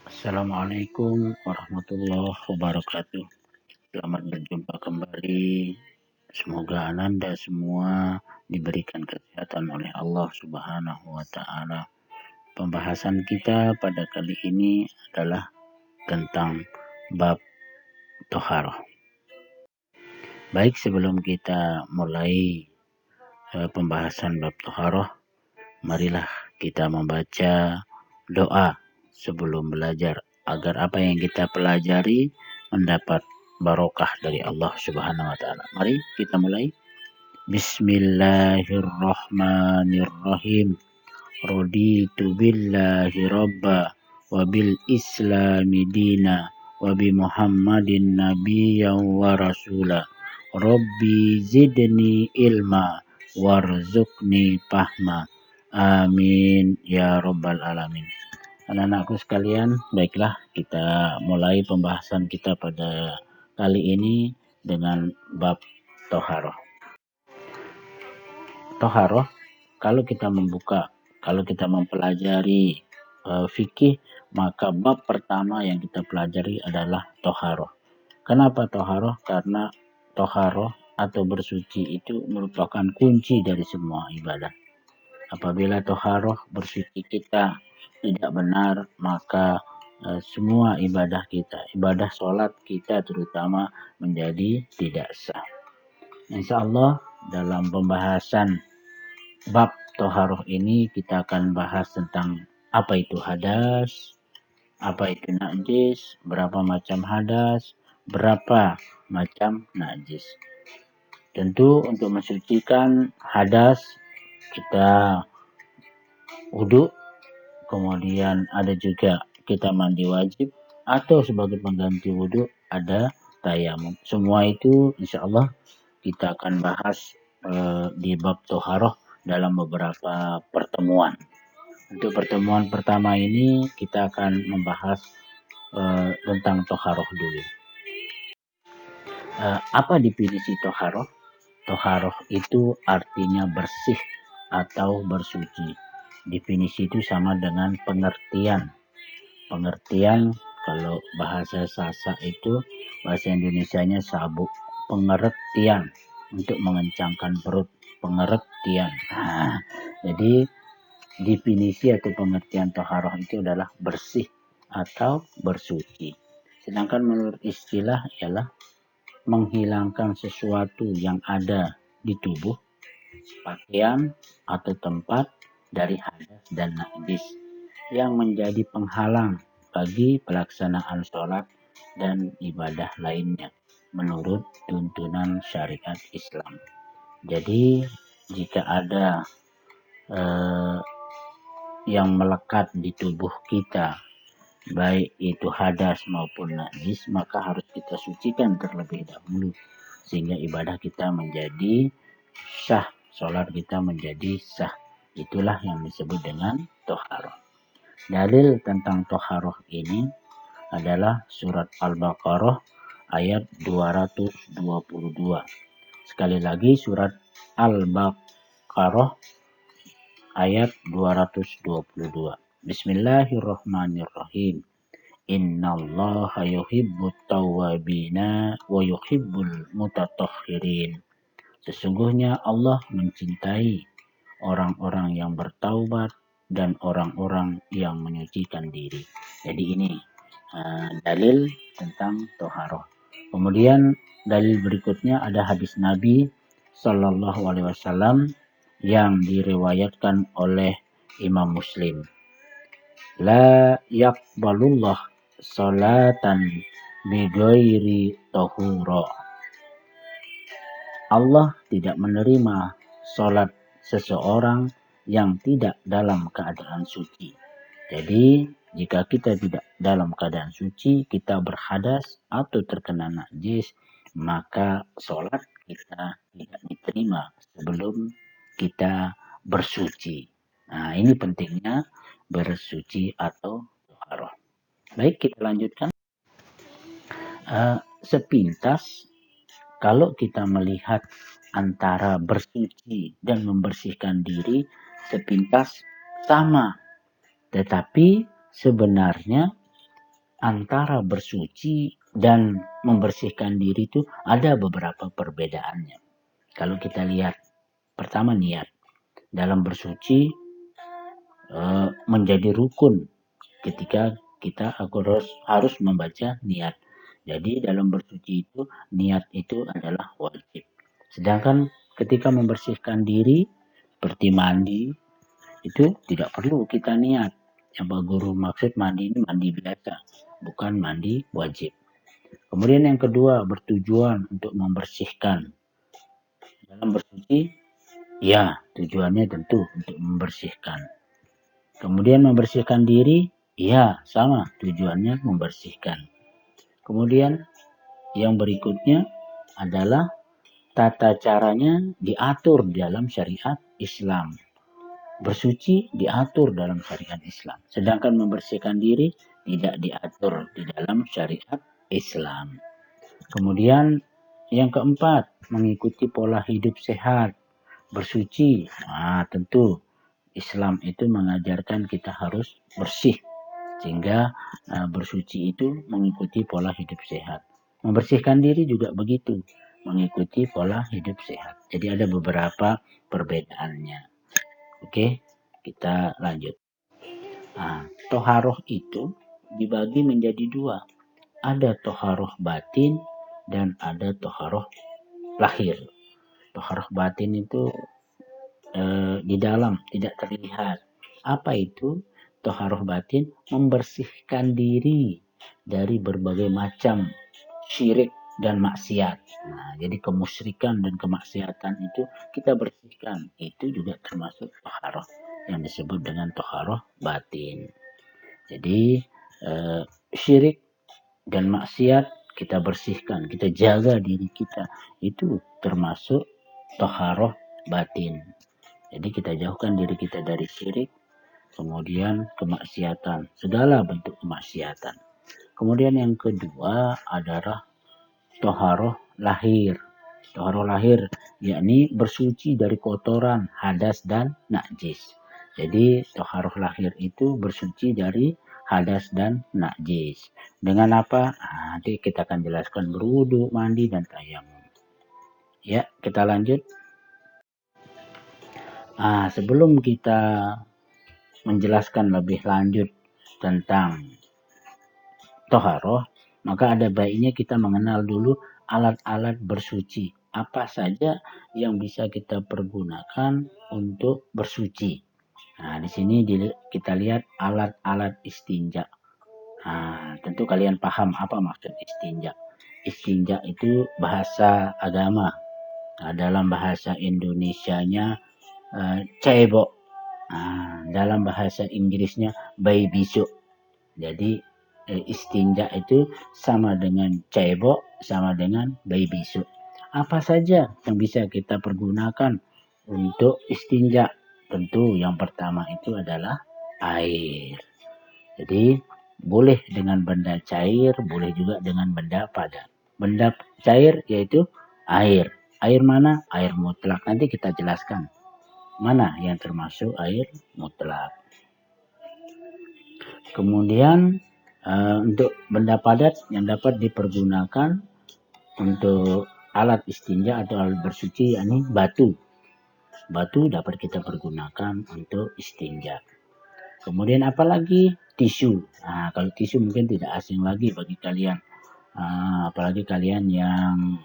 Assalamualaikum warahmatullahi wabarakatuh. Selamat berjumpa kembali. Semoga Ananda semua diberikan kesehatan oleh Allah Subhanahu wa Ta'ala. Pembahasan kita pada kali ini adalah tentang bab toharoh. Baik, sebelum kita mulai pembahasan bab toharoh, marilah kita membaca doa sebelum belajar agar apa yang kita pelajari mendapat barokah dari Allah Subhanahu wa taala. Mari kita mulai. Bismillahirrahmanirrahim. Raditu billahi rabba wa bil islami dina wa bi Muhammadin nabiyyan wa rasula. Rabbi zidni ilma warzuqni fahma. Amin ya rabbal alamin. Anak-anakku sekalian, baiklah kita mulai pembahasan kita pada kali ini dengan bab toharoh. Toharoh, kalau kita mempelajari fikih, maka bab pertama yang kita pelajari adalah toharoh. Kenapa toharoh? Karena toharoh atau bersuci itu merupakan kunci dari semua ibadah. Apabila toharoh bersuci kita tidak benar, maka semua ibadah kita, ibadah sholat kita terutama menjadi tidak sah. Insya Allah dalam pembahasan bab toharoh ini kita akan bahas tentang apa itu hadas, apa itu najis, berapa macam hadas, berapa macam najis. Tentu untuk mensucikan hadas kita wudhu, kemudian ada juga kita mandi wajib, atau sebagai pengganti wudhu ada tayamum. Semua itu insya Allah kita akan bahas di bab toharoh dalam beberapa pertemuan. Untuk pertemuan pertama ini kita akan membahas tentang toharoh dulu. Apa definisi toharoh? Toharoh itu artinya bersih atau bersuci. Definisi itu sama dengan pengertian. Pengertian kalau bahasa Sasa itu, bahasa Indonesianya sabuk. Pengertian untuk mengencangkan perut. Pengertian. Jadi definisi atau pengertian toharoh itu adalah bersih atau bersuci. Sedangkan menurut istilah ialah menghilangkan sesuatu yang ada di tubuh, pakaian atau tempat dari hadas dan najis yang menjadi penghalang bagi pelaksanaan sholat dan ibadah lainnya menurut tuntunan syariat Islam. Jadi jika ada yang melekat di tubuh kita, baik itu hadas maupun najis, maka harus kita sucikan terlebih dahulu sehingga ibadah kita menjadi sah, sholat kita menjadi sah. Itulah yang disebut dengan toharoh. Dalil tentang toharoh ini adalah surat Al-Baqarah ayat 222. Sekali lagi surat Al-Baqarah ayat 222. Bismillahirrahmanirrahim. Innallaha yuhibbut tawwabina wa yuhibbul mutatahhirin. Sesungguhnya Allah mencintai orang-orang yang bertaubat dan orang-orang yang menyucikan diri. Jadi ini dalil tentang toharoh. Kemudian dalil berikutnya ada hadis Nabi Sallallahu Alaihi Wasallam yang diriwayatkan oleh Imam Muslim. La yaqbalullah salatan bighairi tahura. Allah tidak menerima salat seseorang yang tidak dalam keadaan suci. Jadi jika kita tidak dalam keadaan suci, kita berhadas atau terkena najis, maka salat kita tidak diterima sebelum kita bersuci. Nah, ini pentingnya bersuci atau toharoh. Baik, kita lanjutkan. Sepintas kalau kita melihat antara bersuci dan membersihkan diri, sepintas sama. Tetapi sebenarnya antara bersuci dan membersihkan diri itu ada beberapa perbedaannya. Kalau kita lihat, pertama niat. Dalam bersuci menjadi rukun ketika kita harus membaca niat. Jadi dalam bersuci itu niat itu adalah wajib. Sedangkan ketika membersihkan diri seperti mandi itu tidak perlu kita niat. Yang Pak Guru maksud mandi ini mandi biasa, bukan mandi wajib. Kemudian yang kedua, bertujuan untuk membersihkan. Dalam bersuci, ya tujuannya tentu untuk membersihkan. Kemudian membersihkan diri, ya sama tujuannya membersihkan. Kemudian yang berikutnya adalah tata caranya diatur dalam syariat Islam. Bersuci diatur dalam syariat Islam. Sedangkan membersihkan diri tidak diatur di dalam syariat Islam. Kemudian yang keempat, mengikuti pola hidup sehat. Bersuci, tentu Islam itu mengajarkan kita harus bersih. Sehingga bersuci itu mengikuti pola hidup sehat. Membersihkan diri juga begitu, mengikuti pola hidup sehat. Jadi ada beberapa perbedaannya. Oke, kita lanjut. Toharoh itu dibagi menjadi dua. Ada toharoh batin dan ada toharoh lahir. Toharoh batin itu di dalam, tidak terlihat. Apa itu? Toharoh batin membersihkan diri dari berbagai macam syirik dan maksiat. Jadi kemusyrikan dan kemaksiatan itu kita bersihkan. Itu juga termasuk toharoh yang disebut dengan toharoh batin. Jadi syirik dan maksiat kita bersihkan, kita jaga diri kita. Itu termasuk toharoh batin. Jadi kita jauhkan diri kita dari syirik, kemudian kemaksiatan, segala bentuk kemaksiatan. Kemudian yang kedua adalah toharoh lahir. Toharoh lahir yakni bersuci dari kotoran, hadas dan najis. Jadi toharoh lahir itu bersuci dari hadas dan najis. Dengan apa? Nanti kita akan jelaskan berwudu, mandi, dan tayamum. Ya, kita lanjut. Sebelum kita menjelaskan lebih lanjut tentang toharoh, maka ada baiknya kita mengenal dulu alat-alat bersuci. Apa saja yang bisa kita pergunakan untuk bersuci. Di sini kita lihat alat-alat istinja. Tentu kalian paham apa maksud istinja. Istinja itu bahasa agama. Dalam bahasa Indonesianya cebok. Dalam bahasa Inggrisnya baby soap. Jadi istinja itu sama dengan cebok, sama dengan baby soap. Apa saja yang bisa kita pergunakan untuk istinja? Tentu yang pertama itu adalah air. Jadi boleh dengan benda cair, boleh juga dengan benda padat. Benda cair yaitu air. Air mana? Air mutlak. Nanti kita jelaskan mana yang termasuk air mutlak. Kemudian untuk benda padat yang dapat dipergunakan untuk alat istinja atau alat bersuci yakni batu. Batu dapat kita pergunakan untuk istinja. Kemudian apalagi? Tisu. Kalau tisu mungkin tidak asing lagi bagi kalian. Apalagi kalian yang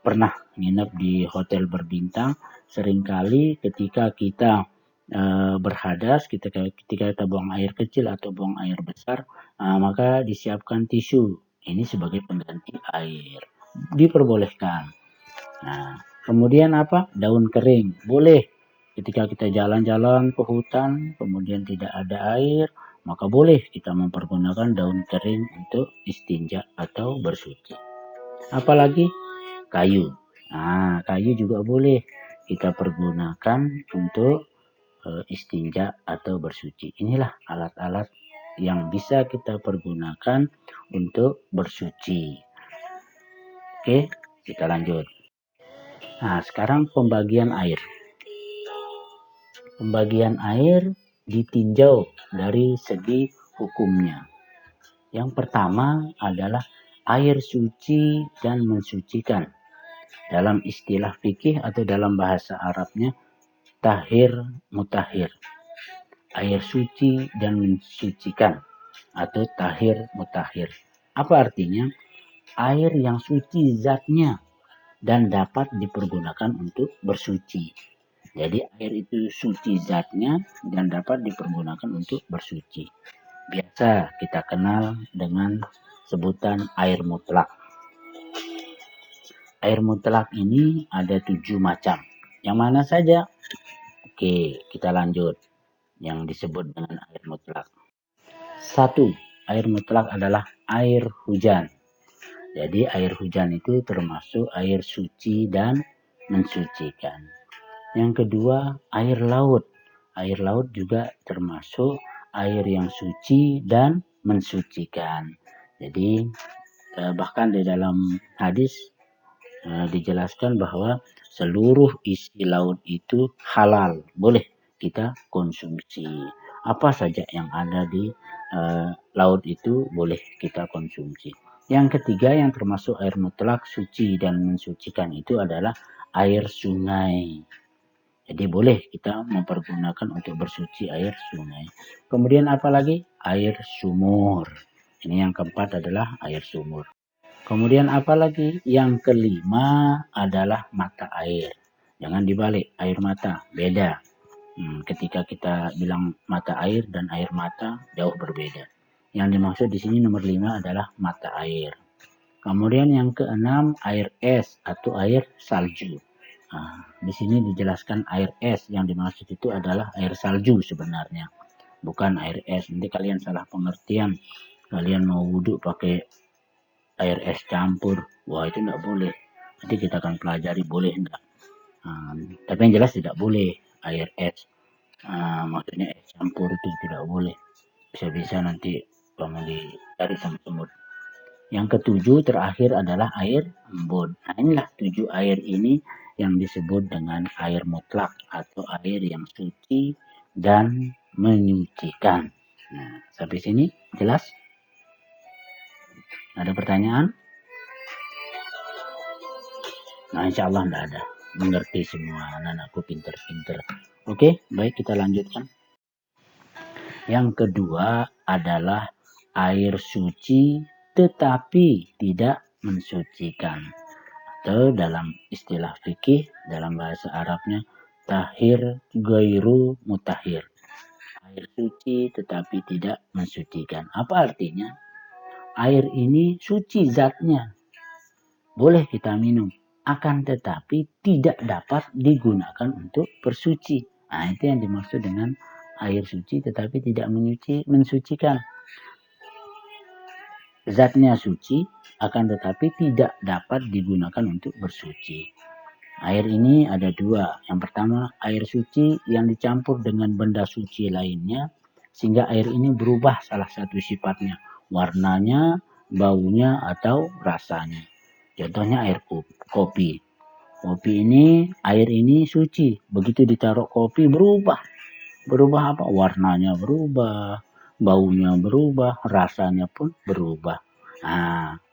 pernah nginep di hotel berbintang, seringkali ketika kita berhadas, ketika kita buang air kecil atau buang air besar, maka disiapkan tisu. Ini sebagai pengganti air. Diperbolehkan. Kemudian apa? Daun kering. Boleh. Ketika kita jalan-jalan ke hutan, kemudian tidak ada air, maka boleh kita mempergunakan daun kering untuk istinja atau bersuci. Apalagi? Kayu. Kayu juga boleh kita pergunakan untuk istinja atau bersuci. Inilah alat-alat yang bisa kita pergunakan untuk bersuci. Oke, kita lanjut. Sekarang pembagian air. Pembagian air ditinjau dari segi hukumnya. Yang pertama adalah air suci dan mensucikan. Dalam istilah fikih atau dalam bahasa Arabnya tahir mutahhir. Air suci dan mensucikan atau tahir mutahhir. Apa artinya? Air yang suci zatnya dan dapat dipergunakan untuk bersuci. Jadi air itu suci zatnya dan dapat dipergunakan untuk bersuci. Biasa kita kenal dengan sebutan air mutlak. Air mutlak ini ada 7 macam. Yang mana saja? Oke, kita lanjut. Yang disebut dengan air mutlak. 1. Air mutlak adalah air hujan. Jadi air hujan itu termasuk air suci dan mensucikan. Yang kedua, air laut. Air laut juga termasuk air yang suci dan mensucikan. Jadi bahkan di dalam hadis dijelaskan bahwa seluruh isi laut itu halal, boleh kita konsumsi. Apa saja yang ada di laut itu boleh kita konsumsi. Yang ketiga yang termasuk air mutlak suci dan mensucikan itu adalah air sungai. Jadi boleh kita mempergunakan untuk bersuci air sungai. Kemudian apa lagi? Air sumur. Ini yang keempat adalah air sumur. Kemudian apa lagi? Yang kelima adalah mata air. Jangan dibalik, air mata beda. Ketika kita bilang mata air dan air mata jauh berbeda. Yang dimaksud di sini nomor 5 adalah mata air. Kemudian yang keenam air es atau air salju. Di sini dijelaskan air es, yang dimaksud itu adalah air salju sebenarnya, bukan air es. Nanti kalian salah pengertian, kalian mau wudhu pakai air es campur, wah itu tidak boleh. Nanti kita akan pelajari boleh enggak. Tapi yang jelas tidak boleh air es. Maksudnya es campur itu tidak boleh. Bisa-bisa nanti kamu dicari sama semut. Yang ketujuh terakhir adalah air embun. Nah inilah 7 air ini yang disebut dengan air mutlak atau air yang suci dan menyucikan. Nah, sampai sini jelas? Ada pertanyaan? Nah, insya Allah tidak ada. Mengerti semua anak-anakku pinter-pinter. Oke, baik kita lanjutkan. Yang kedua adalah air suci tetapi tidak mensucikan. Atau dalam istilah fikih, dalam bahasa Arabnya, tahir gairu mutahhir. Air suci tetapi tidak mensucikan. Apa artinya? Air ini suci zatnya. Boleh kita minum. Akan tetapi tidak dapat digunakan untuk bersuci. Nah, itu yang dimaksud dengan air suci tetapi tidak mensucikan. Zatnya suci, akan tetapi tidak dapat digunakan untuk bersuci. Air ini ada 2. Yang pertama, air suci yang dicampur dengan benda suci lainnya, sehingga air ini berubah salah satu sifatnya, warnanya, baunya, atau rasanya. Contohnya air kopi. Kopi ini, air ini suci. Begitu ditaruh kopi berubah. Berubah apa? Warnanya berubah, baunya berubah, rasanya pun berubah.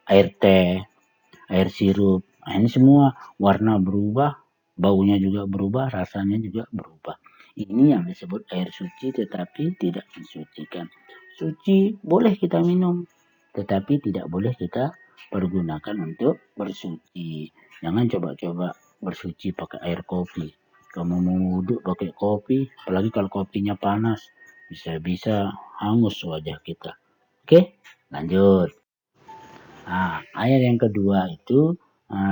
Air teh, air sirup, ini semua warna berubah, baunya juga berubah, rasanya juga berubah. Ini yang disebut air suci tetapi tidak mensucikan. Suci boleh kita minum, tetapi tidak boleh kita pergunakan untuk bersuci. Jangan coba-coba bersuci pakai air kopi. Kamu mau wudhu pakai kopi, apalagi kalau kopinya panas, bisa-bisa hangus wajah kita. Oke, lanjut. Air yang kedua itu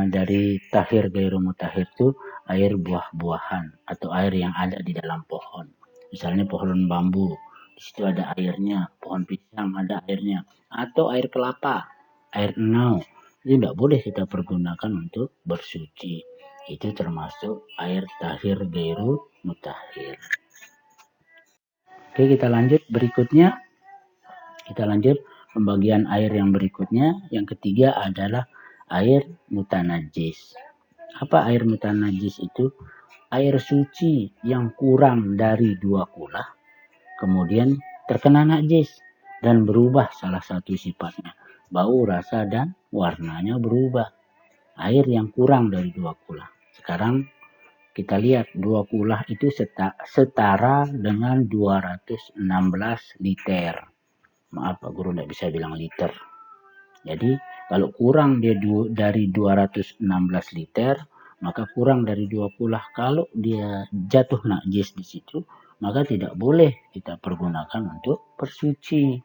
dari tahir gairu mutahhir itu air buah-buahan atau air yang ada di dalam pohon. Misalnya pohon bambu, di situ ada airnya, pohon pisang ada airnya, atau air kelapa, air enau. Itu tidak boleh kita pergunakan untuk bersuci. Itu termasuk air tahir gairu mutahhir. Oke, kita lanjut berikutnya. Kita lanjut pembagian air yang berikutnya. Yang ketiga adalah air mutanajis. Apa air mutanajis itu? Air suci yang kurang dari 2 kula kemudian terkena najis. dan berubah salah satu sifatnya. Bau, rasa, dan warnanya berubah. Air yang kurang dari 2 kulah. Sekarang kita lihat 2 kulah itu setara dengan 216 liter. Maaf Pak Guru tidak bisa bilang liter. Jadi kalau kurang dia dari 216 liter, maka kurang dari 2 kulah. Kalau dia jatuh najis di situ, maka tidak boleh kita pergunakan untuk bersuci.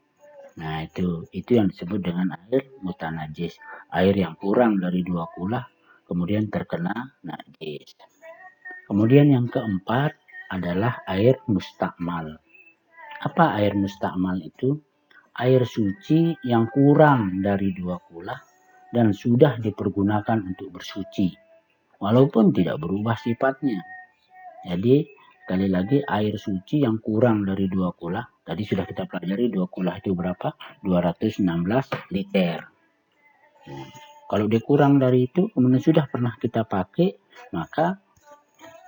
Nah, itu yang disebut dengan air mutanajis. Air yang kurang dari 2 kulah kemudian terkena najis. Kemudian yang keempat adalah air mustakmal. Apa air mustakmal itu? Air suci yang kurang dari 2 kulah dan sudah dipergunakan untuk bersuci, walaupun tidak berubah sifatnya. Jadi, sekali lagi air suci yang kurang dari 2 kulah, tadi sudah kita pelajari 2 kulah itu berapa? 216 liter. Nah, kalau dia kurang dari itu, kemudian sudah pernah kita pakai, maka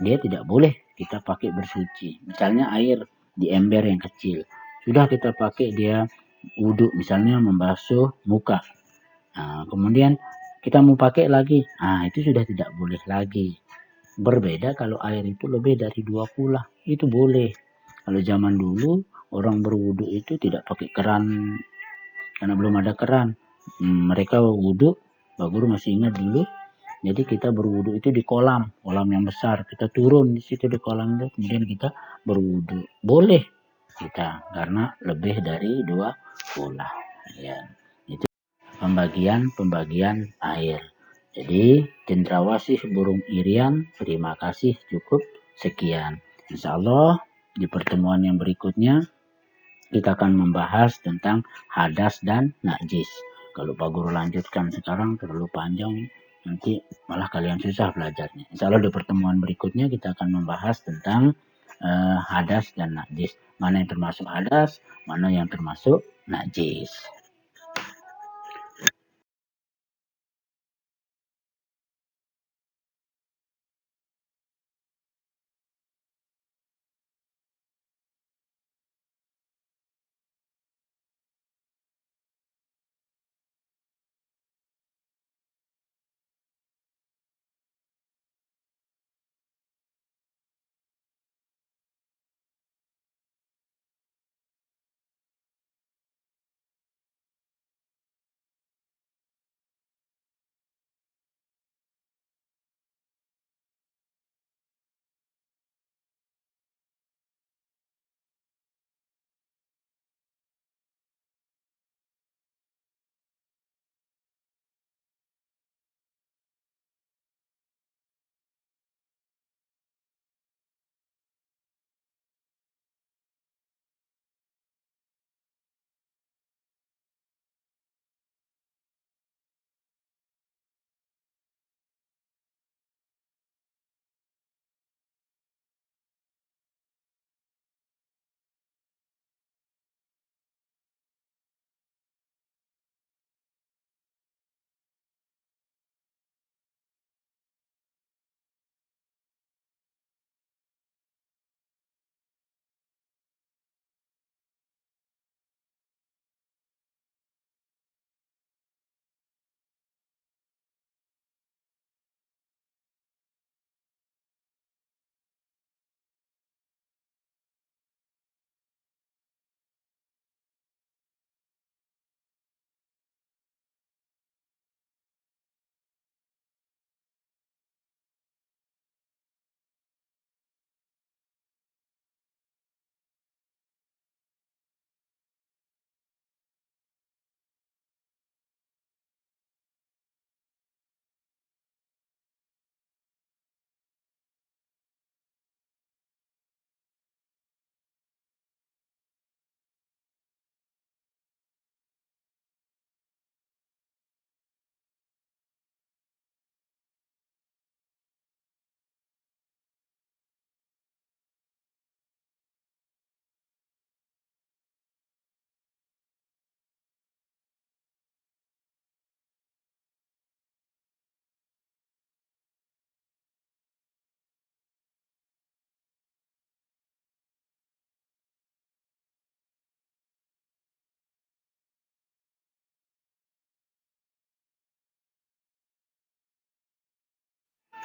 dia tidak boleh kita pakai bersuci. Misalnya air di ember yang kecil, sudah kita pakai dia wudhu, misalnya membasuh muka. Nah, kemudian kita mau pakai lagi, nah itu sudah tidak boleh lagi. Berbeda kalau air itu lebih dari 2 kulah, itu boleh. Kalau zaman dulu orang berwudhu itu tidak pakai keran karena belum ada keran. Mereka wudhu, Pak Guru masih ingat dulu. Jadi kita berwudhu itu di kolam yang besar. Kita turun di situ di kolam itu, kemudian kita berwudhu. Boleh kita karena lebih dari 2 kulah. Ya, itu pembagian air. Jadi cendrawasih burung irian, terima kasih, cukup sekian. Insya Allah di pertemuan yang berikutnya kita akan membahas tentang hadas dan najis. Kalau Pak Guru lanjutkan sekarang terlalu panjang, nanti malah kalian susah belajarnya. Insya Allah di pertemuan berikutnya kita akan membahas tentang hadas dan najis. Mana yang termasuk hadas, mana yang termasuk najis.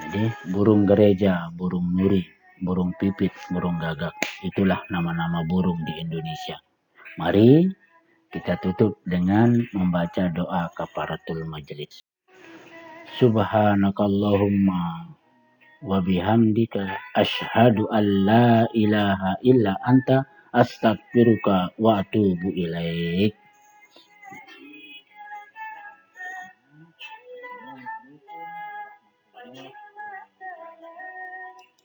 Jadi burung gereja, burung nuri, burung pipit, burung gagak, itulah nama-nama burung di Indonesia. Mari kita tutup dengan membaca doa kafaratul majelis. Subhanakallahumma wa bihamdika asyhadu an la ilaha illa anta astaghfiruka wa atubu ilaik.